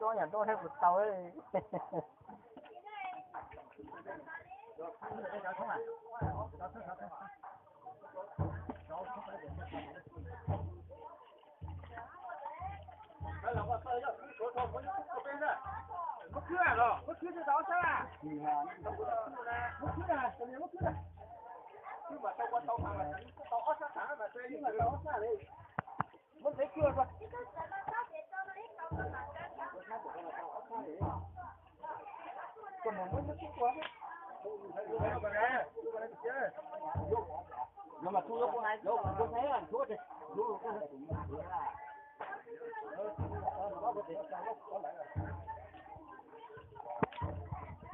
cho nhà tôi theo một tàu ấy. Mất cưa rồi, mất cưa cho đó sao à? Mất cưa à, tao nhớ mất cưa à. Nhưng mà tao qua tao thằng là tao ót sát mà chơi nhưng mà tao ót sát đi. Mất thấy cưa rồi. Còn một mất cưa quá. Nhưng mà thu lúc này, lúc con thấy là thu thì thu cái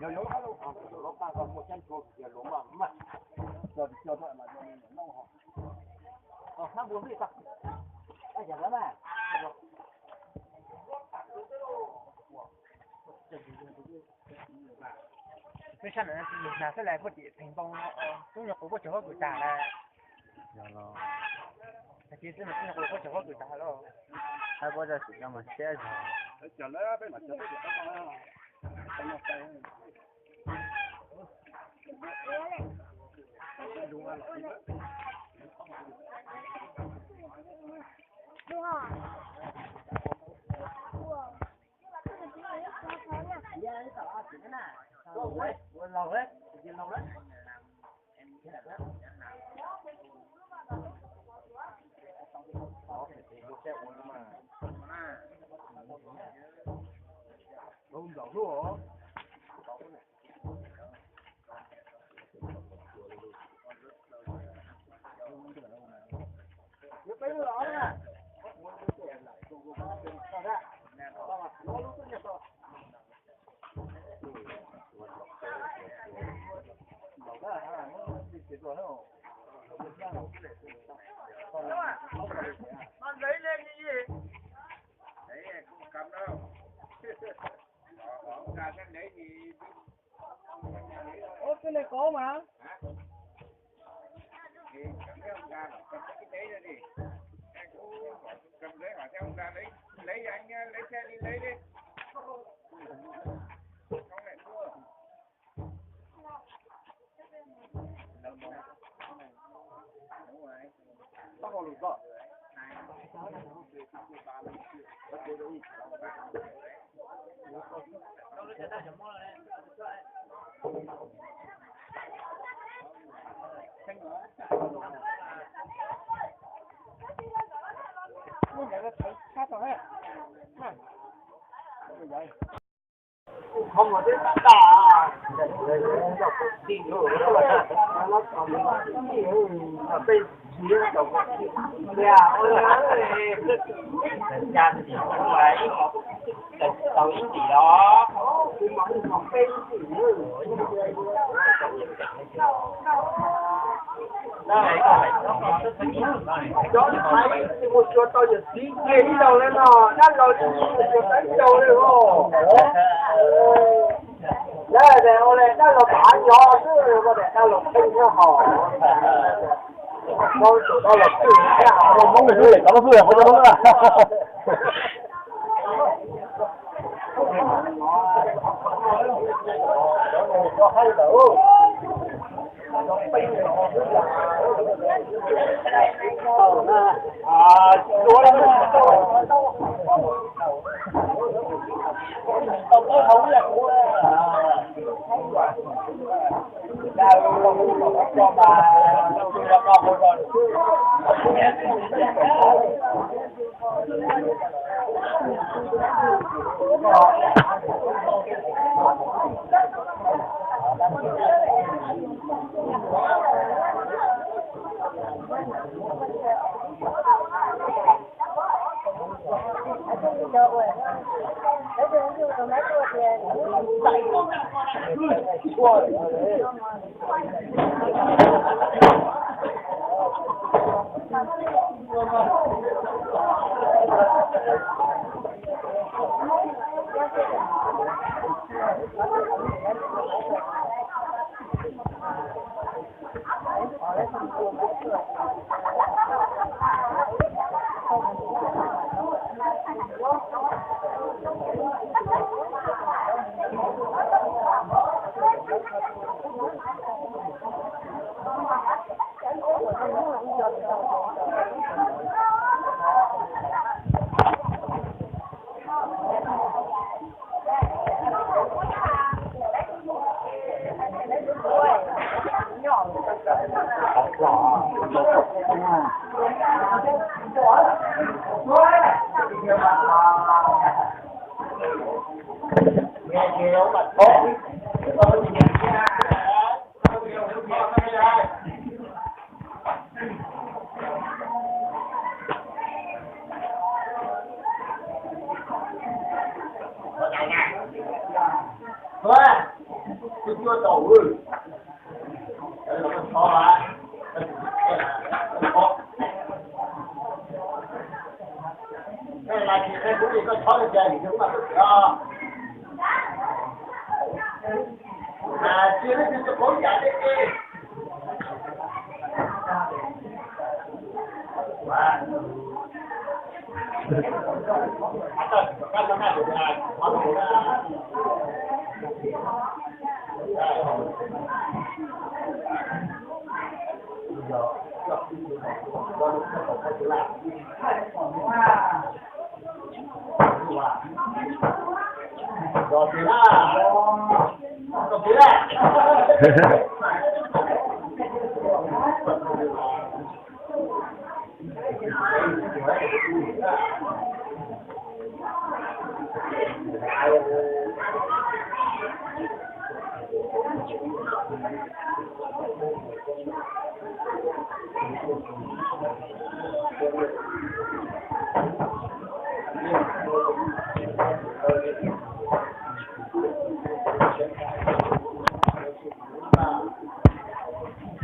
giờ lỗ nó luôn, lỗ ta còn 100 cột, giờ lỗ mà mặt, giờ thôi mà giờ mình nông họ, nó buồn gì sao? Ai chẳng lắm à? Cái sân này là sẽ lại có chỉ thành công, chúng nhập có chỗ gửi trả là, chỉ là chúng nhập có chỗ gửi trả đó, hai bữa giờ chỉ cho mình xe rồi. giờ lấy bên mặt cho cái đúng không? lâu đấy, lâu đấy. Không rõ luôn. Nhớ cái đó nè. Con lấy lên như gì? Đấy, không cầm đâu. Bỏ ra cái đấy thì... ô cái này có mà. Thì cầm cái ông ra, cầm cái đấy ra đi. Cầm đấy hỏi theo ông ra lấy anh lấy xe đi lấy đi. Không lại mua. Đúng rồi. Tao còn lụt vợ. Không có đến cả đi nữa nó còn ở bên phía đầu nhà ơi cha thì không phải tàu ít gì đó cái món không bên gì nữa đây đó thấy thì một chỗ tao giờ xí nghe đi đâu lên nó đang rồi thì tới đâu lên không đây này ô này đang là bán nhỏ chứ có thể đang là kinh cho họ con chủ đang là kinh cái họ không muốn người du lịch có nó vừa không đúng không có hay đâu không là của cho bà con rồi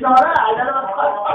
Rồi đó, ai đó nó